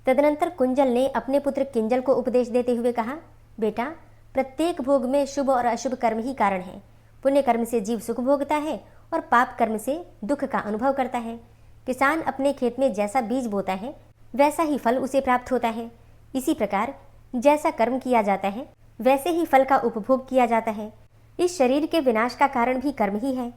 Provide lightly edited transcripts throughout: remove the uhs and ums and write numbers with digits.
तदनंतर कुंजल ने अपने पुत्र किंजल को उपदेश देते हुए कहा, बेटा, प्रत्येक भोग में शुभ और अशुभ कर्म ही कारण है। पुण्य कर्म से जीव सुख भोगता है और पाप कर्म से दुख का अनुभव करता है। किसान अपने खेत में जैसा बीज बोता है वैसा ही फल उसे प्राप्त होता है। इसी प्रकार जैसा कर्म किया जाता है वैसे ही फल का उपभोग किया जाता है। इस शरीर के विनाश का कारण भी कर्म ही है।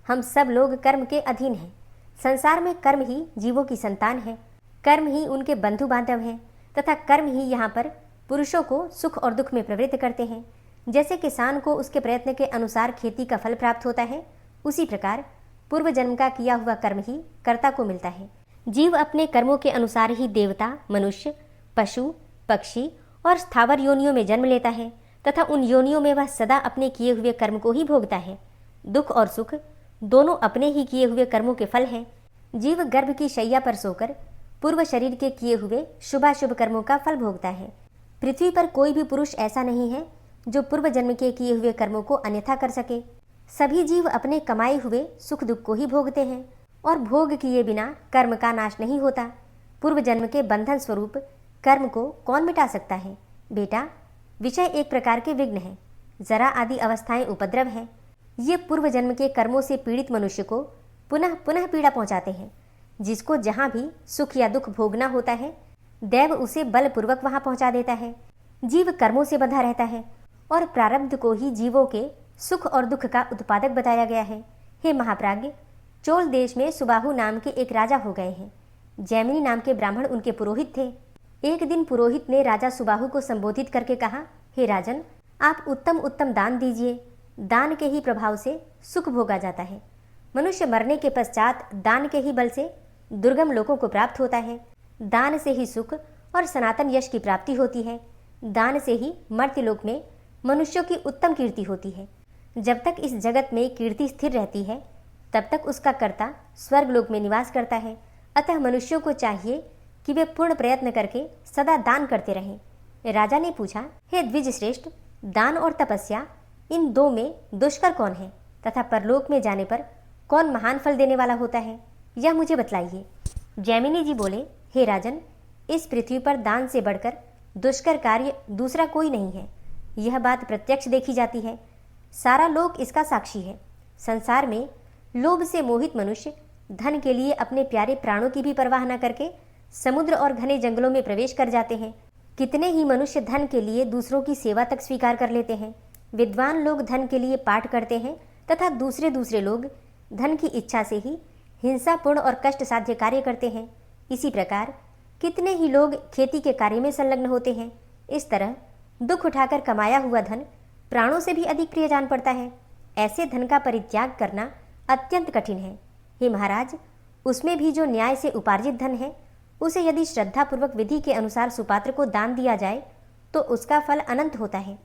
हम सब लोग कर्म के अधीन हैं। संसार में कर्म ही जीवों की संतान है, कर्म ही उनके बंधु बांधव हैं तथा कर्म ही यहाँ पर पुरुषों को सुख और दुख में प्रवृत्त करते हैं। जैसे किसान को उसके प्रयत्न के अनुसार खेती का फल प्राप्त होता है, उसी प्रकार पूर्व जन्म का किया हुआ कर्म ही कर्ता को मिलता है। जीव अपने कर्मों के अनुसार ही देवता, मनुष्य, पशु, पक्षी और स्थावर योनियों में जन्म लेता है तथा उन योनियों में वह सदा अपने किए हुए कर्म को ही भोगता है। दुख और सुख दोनों अपने ही किए हुए कर्मों के फल हैं। जीव गर्भ की शैया पर सोकर पूर्व शरीर के किए हुए शुभाशुभ कर्मों का फल भोगता है। पृथ्वी पर कोई भी पुरुष ऐसा नहीं है जो पूर्व जन्म के किए हुए कर्मों को अन्यथा कर सके। सभी जीव अपने कमाए हुए सुख दुख को ही भोगते हैं और भोग किए बिना कर्म का नाश नहीं होता। पूर्व जन्म के बंधन स्वरूप कर्म को कौन मिटा सकता है? बेटा, विषय एक प्रकार के विघ्न है, जरा आदि अवस्थाएं उपद्रव है। ये पूर्व जन्म के कर्मों से पीड़ित मनुष्य को पुनः पुनः पीड़ा पहुंचाते हैं। जिसको जहां भी सुख या दुख भोगना होता है, दैव उसे बलपूर्वक वहां पहुंचा देता है। जीव कर्मों से बंधा रहता है और प्रारब्ध को ही जीवों के सुख और दुख का उत्पादक बताया गया है। हे महाप्राज्ञ, चोल देश में सुबाहु नाम के एक राजा हो गए हैं। जैमिनी नाम के ब्राह्मण उनके पुरोहित थे। एक दिन पुरोहित ने राजा सुबाहु को संबोधित करके कहा, हे राजन, आप उत्तम उत्तम दान दीजिए। दान के ही प्रभाव से सुख भोगा जाता है। मनुष्य मरने के पश्चात दान के ही बल से दुर्गम लोकों को प्राप्त होता है। दान से ही सुख और सनातन यश की प्राप्ति होती है। दान से ही मर्त्यलोक में मनुष्यों की उत्तम कीर्ति होती है। जब तक इस जगत में कीर्ति स्थिर रहती है तब तक उसका कर्ता स्वर्गलोक में निवास करता है। अतः मनुष्यों को चाहिए कि वे पूर्ण प्रयत्न करके सदा दान करते रहें। राजा ने पूछा, हे द्विज श्रेष्ठ, दान और तपस्या इन दो में दुष्कर कौन है तथा परलोक में जाने पर कौन महान फल देने वाला होता है, यह मुझे बतलाइए। जैमिनी जी बोले, हे राजन, इस पृथ्वी पर दान से बढ़कर दुष्कर कार्य दूसरा कोई नहीं है। यह बात प्रत्यक्ष देखी जाती है। सारा लोक इसका साक्षी है। संसार में लोभ से मोहित मनुष्य धन के लिए अपने प्यारे प्राणों की भी परवाह न करके समुद्र और घने जंगलों में प्रवेश कर जाते हैं। कितने ही मनुष्य धन के लिए दूसरों की सेवा तक स्वीकार कर लेते हैं। विद्वान लोग धन के लिए पाठ करते हैं तथा दूसरे लोग धन की इच्छा से ही हिंसापूर्ण और कष्ट साध्य कार्य करते हैं। इसी प्रकार कितने ही लोग खेती के कार्य में संलग्न होते हैं। इस तरह दुख उठाकर कमाया हुआ धन प्राणों से भी अधिक प्रिय जान पड़ता है। ऐसे धन का परित्याग करना अत्यंत कठिन है। हे महाराज, उसमें भी जो न्याय से उपार्जित धन है, उसे यदि श्रद्धापूर्वक विधि के अनुसार सुपात्र को दान दिया जाए तो उसका फल अनंत होता है।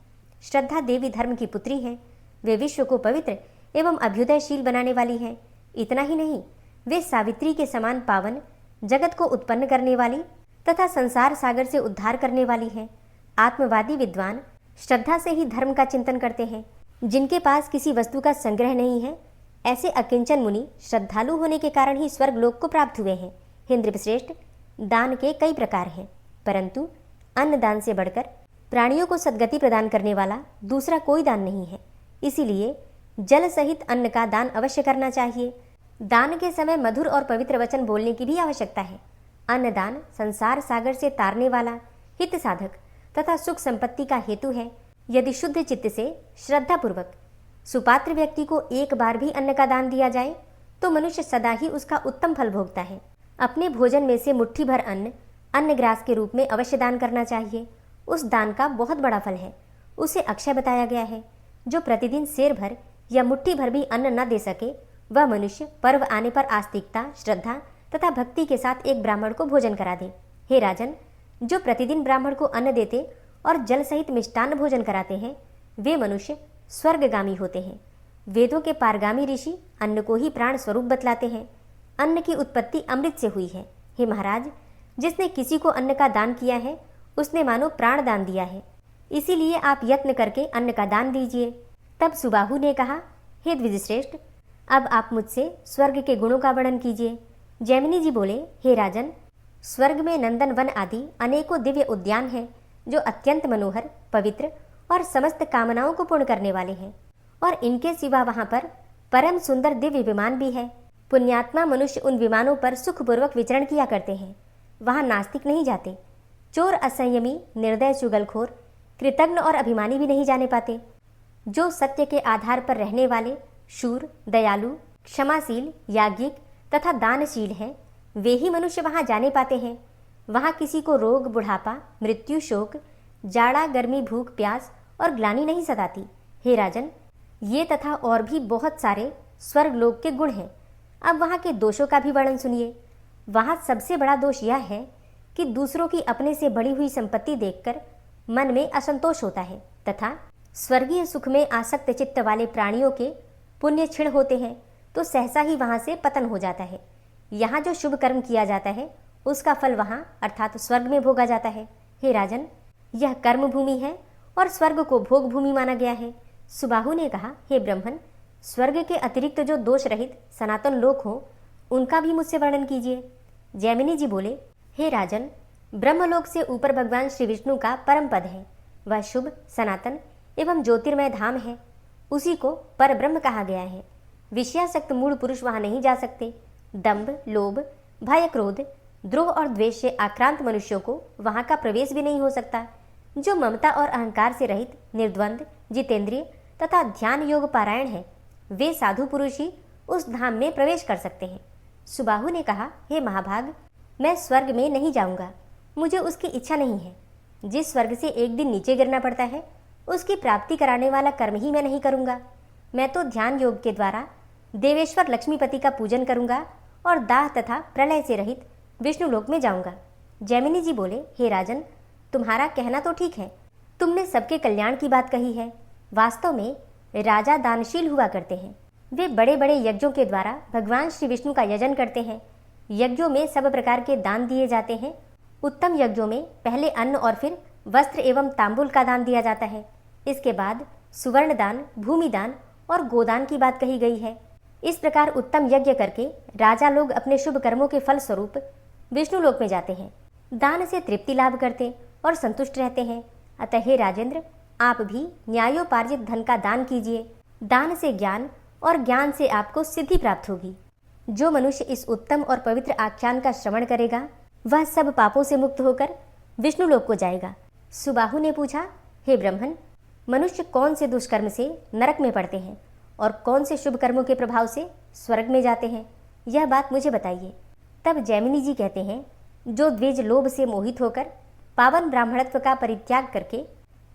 श्रद्धा देवी धर्म की पुत्री है। वे विश्व को पवित्र एवं अभ्युदयशील बनाने वाली है। इतना ही नहीं, वे सावित्री के समान पावन, जगत को उत्पन्न करने वाली तथा संसार सागर से उद्धार करने वाली है। आत्मवादी विद्वान श्रद्धा से ही धर्म का चिंतन करते हैं। जिनके पास किसी वस्तु का संग्रह नहीं है, ऐसे अकिंचन मुनि श्रद्धालु होने के कारण ही स्वर्ग लोक को प्राप्त हुए हैं। हे नृपश्रेष्ठ, दान के कई प्रकार हैं, परंतु अन्न दान से बढ़कर प्राणियों को सद्गति प्रदान करने वाला दूसरा कोई दान नहीं है। इसीलिए जल सहित अन्न का दान अवश्य करना चाहिए। दान के समय मधुर और पवित्र वचन बोलने की भी आवश्यकता है। अन्नदान संसार सागर से तारने वाला, हित साधक तथा सुख संपत्ति का हेतु है। यदि शुद्ध चित्त से श्रद्धापूर्वक सुपात्र व्यक्ति को एक बार भी अन्न का दान दिया जाए तो मनुष्य सदा ही उसका उत्तम फल भोगता है। अपने भोजन में से मुट्ठी भर अन्नग्रास के रूप में अवश्य दान करना चाहिए। उस दान का बहुत बड़ा फल है, उसे अक्षय बताया गया है। जो प्रतिदिन सेर भर या मुट्ठी भर भी अन्न न दे सके, वह मनुष्य पर्व आने पर आस्तिकता, श्रद्धा तथा भक्ति के साथ एक ब्राह्मण को भोजन करा दे। हे राजन, जो प्रतिदिन ब्राह्मण को अन्न देते और जल सहित मिष्टान्न भोजन कराते हैं, वे मनुष्य स्वर्गगामी होते हैं। वेदों के पारगामी ऋषि अन्न को ही प्राण स्वरूप बतलाते हैं। अन्न की उत्पत्ति अमृत से हुई है। हे महाराज, जिसने किसी को अन्न का दान किया है उसने मानो प्राण दान दिया है। इसीलिए आप यत्न करके अन्न का दान दीजिए। तब सुबाहु ने कहा, हे द्विजश्रेष्ठ, अब आप मुझसे स्वर्ग के गुणों का वर्णन कीजिए। जैमिनी जी बोले, हे राजन, स्वर्ग में नंदन वन आदि अनेकों दिव्य उद्यान हैं जो अत्यंत मनोहर, पवित्र और समस्त कामनाओं को पूर्ण करने वाले हैं। और इनके सिवा वहां पर परम सुंदर दिव्य विमान भी है। पुण्यात्मा मनुष्य उन विमानों पर सुखपूर्वक विचरण किया करते हैं। वहां नास्तिक नहीं जाते, चोर, असंयमी, निर्दय, चुगलखोर, कृतज्ञ और अभिमानी भी नहीं जाने पाते। जो सत्य के आधार पर रहने वाले, शूर, दयालु, क्षमाशील, याज्ञिक तथा दानशील हैं, वे ही मनुष्य वहां जाने पाते हैं। वहां किसी को रोग, बुढ़ापा, मृत्यु, शोक, जाड़ा, गर्मी, भूख, प्यास और ग्लानि नहीं सताती। हे राजन, ये तथा और भी बहुत सारे स्वर्गलोक के गुण हैं। अब वहां के दोषों का भी वर्णन सुनिए। वहां सबसे बड़ा दोष यह है कि दूसरों की अपने से बढ़ी हुई संपत्ति देखकर मन में असंतोष होता है तथा स्वर्गीय सुख में आसक्त चित्त वाले प्राणियों के पुण्य क्षीण होते हैं तो सहसा ही वहां से पतन हो जाता है। यहाँ जो शुभ कर्म किया जाता है उसका फल वहां अर्थात स्वर्ग में भोगा जाता है। हे राजन, यह कर्म भूमि है और स्वर्ग को भोग भूमि माना गया है। सुबाहु ने कहा, हे ब्रह्मन, स्वर्ग के अतिरिक्त जो दोष रहित सनातन लोक हो उनका भी मुझसे वर्णन कीजिए। जैमिनी जी बोले, हे राजन, ब्रह्मलोक से ऊपर भगवान श्री विष्णु का परम पद है। वह शुभ, सनातन एवं ज्योतिर्मय धाम है। उसी को पर ब्रह्म कहा गया है। विषयासक्त मूढ़ पुरुष वहां नहीं जा सकते। दंभ, लोभ, भय, क्रोध, द्रोह और द्वेष से आक्रांत मनुष्यों को वहां का प्रवेश भी नहीं हो सकता। जो ममता और अहंकार से रहित, निर्द्वंद, जितेंद्रिय तथा ध्यान योग पारायण है, वे साधु पुरुष ही उस धाम में प्रवेश कर सकते हैं। सुबाहु ने कहा, हे महाभाग, मैं स्वर्ग में नहीं जाऊंगा, मुझे उसकी इच्छा नहीं है। जिस स्वर्ग से एक दिन नीचे गिरना पड़ता है उसकी प्राप्ति कराने वाला कर्म ही मैं नहीं करूंगा। मैं तो ध्यान योग के द्वारा देवेश्वर लक्ष्मीपति का पूजन करूंगा और दाह तथा प्रलय से रहित विष्णु लोक में जाऊंगा। जैमिनी जी बोले, हे राजन, तुम्हारा कहना तो ठीक है। तुमने सबके कल्याण की बात कही है। वास्तव में राजा दानशील हुआ करते हैं। वे बड़े बड़े यज्ञों के द्वारा भगवान श्री विष्णु का यजन करते हैं। यज्ञों में सब प्रकार के दान दिए जाते हैं। उत्तम यज्ञों में पहले अन्न और फिर वस्त्र एवं तांबुल का दान दिया जाता है। इसके बाद सुवर्ण दान, भूमि दान और गोदान की बात कही गई है। इस प्रकार उत्तम यज्ञ करके राजा लोग अपने शुभ कर्मों के फल स्वरूप विष्णु लोक में जाते हैं। दान से तृप्ति लाभ करते और संतुष्ट रहते हैं। अतः हे राजेंद्र, आप भी न्यायोपार्जित धन का दान कीजिए। दान से ज्ञान और ज्ञान से आपको सिद्धि प्राप्त होगी। जो मनुष्य इस उत्तम और पवित्र आख्यान का श्रवण करेगा वह सब पापों से मुक्त होकर विष्णु लोक को जाएगा। सुबाहु ने पूछा, हे ब्रह्मन, मनुष्य कौन से दुष्कर्म से नरक में पड़ते हैं और कौन से शुभ कर्मों के प्रभाव से स्वर्ग में जाते हैं, यह बात मुझे बताइए। तब जैमिनी जी कहते हैं, जो द्विज लोभ से मोहित होकर पावन ब्राह्मणत्व का परित्याग करके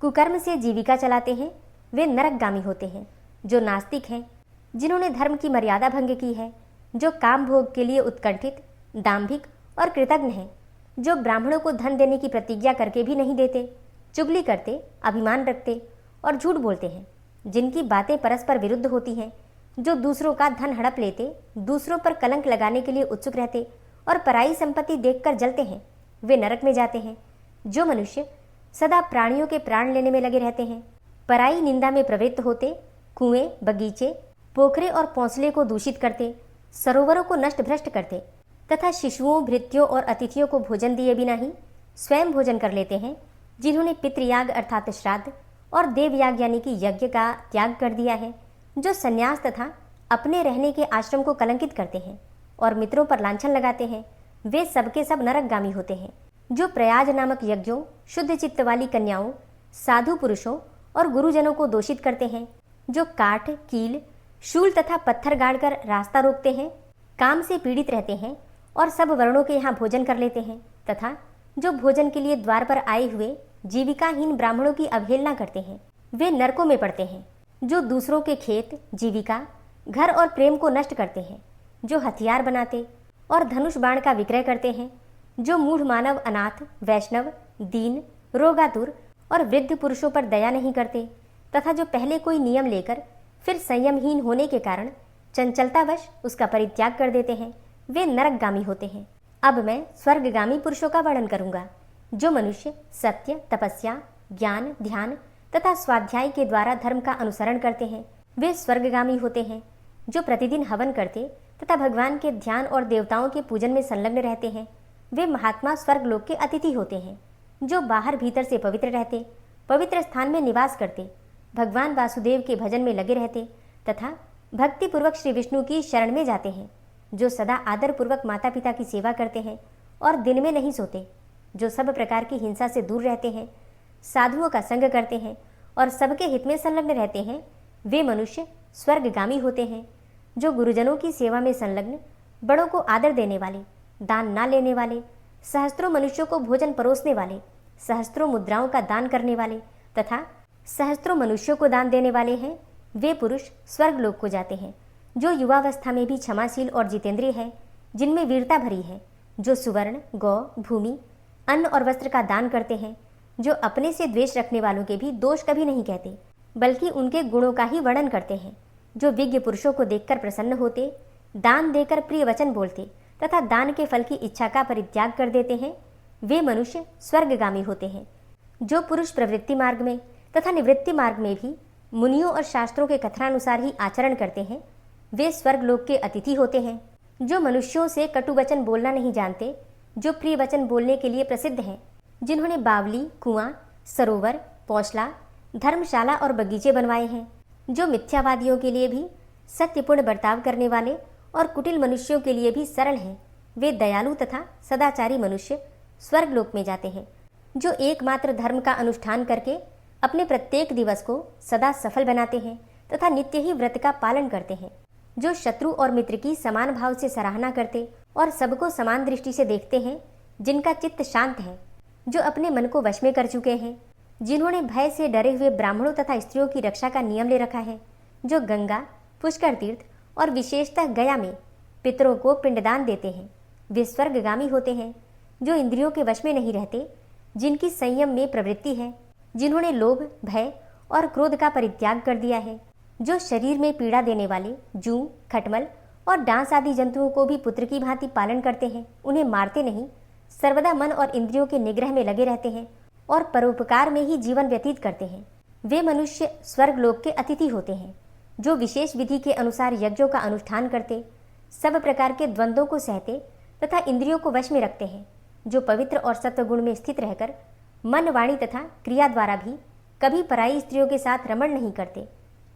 कुकर्म से जीविका चलाते हैं वे नरकगामी होते हैं। जो नास्तिक हैं, जिन्होंने धर्म की मर्यादा भंग की है, जो काम भोग के लिए उत्कंठित, दाम्भिक और कृतज्ञ हैं, जो ब्राह्मणों को धन देने की प्रतिज्ञा करके भी नहीं देते, चुगली करते, अभिमान रखते और झूठ बोलते हैं, जिनकी बातें परस्पर विरुद्ध होती हैं, जो दूसरों का धन हड़प लेते, दूसरों पर कलंक लगाने के लिए उत्सुक रहते और पराई संपत्ति देखकर जलते हैं, वे नरक में जाते हैं। जो मनुष्य सदा प्राणियों के प्राण लेने में लगे रहते हैं, पराई निंदा में प्रवृत्त होते, कुएं, बगीचे, पोखरे और पौंसले को दूषित करते, सरोवरों को नष्ट भ्रष्ट करते तथा शिशुओं, भृत्यों और अतिथियों को भोजन दिए बिना ही स्वयं भोजन कर लेते हैं, जिन्होंने पितृयाग अर्थात श्राद्ध और देवयाग यानी कि यज्ञ का त्याग कर दिया है, जो संन्यास तथा अपने रहने के आश्रम को कलंकित करते हैं और मित्रों पर लांछन लगाते हैं, वे सबके सब नरकगामी होते हैं। जो प्रयाज नामक यज्ञों, शुद्ध चित्त वाली कन्याओं, साधु पुरुषों और गुरुजनों को दोषित करते हैं, जो काठ, कील, शूल तथा पत्थर गाड़कर रास्ता रोकते हैं, काम से पीड़ित रहते हैं और सब वर्णों के यहाँ भोजन कर लेते हैं, तथा जो भोजन के लिए द्वार पर आए हुए जीविकाहीन ब्राह्मणों की अवहेलना करते हैं, वे नरकों में पड़ते हैं। जो दूसरों के खेत, जीविका, घर और प्रेम को नष्ट करते हैं, जो हथियार बनाते और धनुष बाण का विक्रय करते हैं, जो मूढ़ मानव, अनाथ, वैष्णव, दीन, रोगातुर और वृद्ध पुरुषों पर दया नहीं करते तथा जो पहले कोई नियम लेकर फिर संयमहीन होने के कारण चंचलतावश उसका परित्याग कर देते हैं, वे नरकगामी होते हैं। अब मैं स्वर्गगामी पुरुषों का वर्णन करूंगा। जो मनुष्य सत्य, तपस्या, ज्ञान, ध्यान तथा स्वाध्याय के द्वारा धर्म का अनुसरण करते हैं, वे स्वर्गगामी होते हैं। जो प्रतिदिन हवन करते तथा भगवान के ध्यान और देवताओं के पूजन में संलग्न रहते हैं, वे महात्मा स्वर्गलोक के अतिथि होते हैं, जो बाहर भीतर से पवित्र रहते, पवित्र स्थान में निवास करते, भगवान वासुदेव के भजन में लगे रहते तथा भक्तिपूर्वक श्री विष्णु की शरण में जाते हैं, जो सदा आदर पूर्वक माता पिता की सेवा करते हैं और दिन में नहीं सोते, जो सब प्रकार की हिंसा से दूर रहते हैं, साधुओं का संग करते हैं और सबके हित में संलग्न रहते हैं, वे मनुष्य स्वर्गगामी होते हैं। जो गुरुजनों की सेवा में संलग्न, बड़ों को आदर देने वाले, दान ना लेने वाले, सहस्त्रों मनुष्यों को भोजन परोसने वाले, सहस्त्रों मुद्राओं का दान करने वाले तथा सहस्त्रों मनुष्यों को दान देने वाले हैं, वे पुरुष स्वर्गलोक को जाते हैं। जो युवावस्था में भी क्षमाशील और जितेंद्रिय है, जिनमें वीरता भरी है, जो सुवर्ण, गौ, भूमि, अन्न और वस्त्र का दान करते हैं, जो अपने से द्वेष रखने वालों के भी दोष कभी नहीं कहते, बल्कि उनके गुणों का ही वर्णन करते हैं, जो विज्ञ पुरुषों को देखकर प्रसन्न होते, दान देकर प्रिय वचन बोलते तथा दान के फल की इच्छा का परित्याग कर देते हैं, वे मनुष्य स्वर्गगामी होते हैं। जो पुरुष प्रवृत्ति मार्ग में तथा निवृत्ति मार्ग में भी मुनियों और शास्त्रों के कथनानुसार ही आचरण करते हैं, वे स्वर्गलोक के अतिथि होते हैं। जो मनुष्यों से कटु वचन बोलना नहीं जानते, जो प्रिय वचन बोलने के लिए प्रसिद्ध हैं, जिन्होंने बावली, कुआं, सरोवर, पौछला, धर्मशाला और बगीचे बनवाए हैं, जो मिथ्यावादियों के लिए भी सत्यपूर्ण बर्ताव करने वाले और कुटिल मनुष्यों के लिए भी सरल हैं, वे दयालु तथा सदाचारी मनुष्य स्वर्गलोक में जाते हैं। जो एकमात्र धर्म का अनुष्ठान करके अपने प्रत्येक दिवस को सदा सफल बनाते हैं तथा नित्य ही व्रत का पालन करते हैं, जो शत्रु और मित्र की समान भाव से सराहना करते और सबको समान दृष्टि से देखते हैं, जिनका चित्त शांत है, जो अपने मन को वश में कर चुके हैं, जिन्होंने भय से डरे हुए ब्राह्मणों तथा स्त्रियों की रक्षा का नियम ले रखा है, जो गंगा, पुष्कर तीर्थ और विशेषतः गया में पितरों को पिंडदान देते हैं, वे स्वर्गगामी होते हैं। जो इंद्रियों के वश में नहीं रहते, जिनकी संयम में प्रवृत्ति है, जिन्होंने लोभ, भय और क्रोध का परित्याग कर दिया है, जो शरीर में पीड़ा देने वाले जूं, खटमल और डांस आदि जंतुओं को भी पुत्र की भांति पालन करते हैं, उन्हें मारते नहीं, सर्वदा मन और इंद्रियों के निग्रह में लगे रहते हैं और परोपकार में ही जीवन व्यतीत करते हैं, वे मनुष्य स्वर्गलोक के अतिथि होते हैं। जो विशेष विधि के अनुसार यज्ञों का अनुष्ठान करते, सब प्रकार के द्वंद्वों को सहते तथा इंद्रियों को वश में रखते हैं, जो पवित्र और सत्वगुण में स्थित रहकर मन, वाणी तथा क्रिया द्वारा भी कभी पराई स्त्रियों के साथ रमण नहीं करते,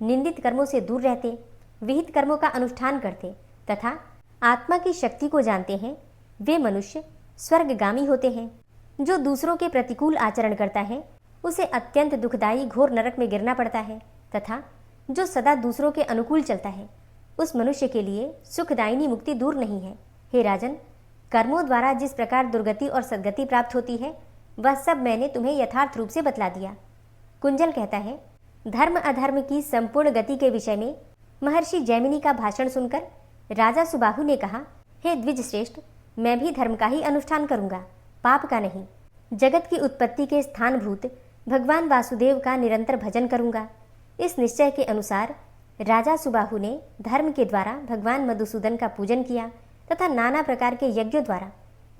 निंदित कर्मों से दूर रहते, विहित कर्मों का अनुष्ठान करते तथा आत्मा की शक्ति को जानते हैं, वे मनुष्य स्वर्गगामी होते हैं। जो दूसरों के प्रतिकूल आचरण करता है, उसे अत्यंत दुखदायी घोर नरक में गिरना पड़ता है तथा जो सदा दूसरों के अनुकूल चलता है, उस मनुष्य के लिए सुखदायिनी मुक्ति दूर नहीं है। हे राजन, कर्मों द्वारा जिस प्रकार दुर्गति और सद्गति प्राप्त होती है, वह सब मैंने तुम्हें यथार्थ रूप से बतला दिया। कुंजल कहता है, धर्म अधर्म की संपूर्ण गति के विषय में महर्षि जैमिनी का भाषण सुनकर राजा सुबाहु ने कहा, हे द्विज श्रेष्ठ, मैं भी धर्म का ही अनुष्ठान करूंगा, पाप का नहीं। जगत की उत्पत्ति के स्थानभूत भगवान वासुदेव का निरंतर भजन करूंगा। इस निश्चय के अनुसार राजा सुबाहु ने धर्म के द्वारा भगवान मधुसूदन का पूजन किया तथा नाना प्रकार के यज्ञों द्वारा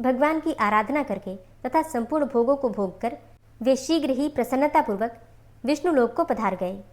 भगवान की आराधना करके तथा संपूर्ण भोगों को भोग कर वे शीघ्र ही प्रसन्नतापूर्वक विष्णुलोक को पधार गए।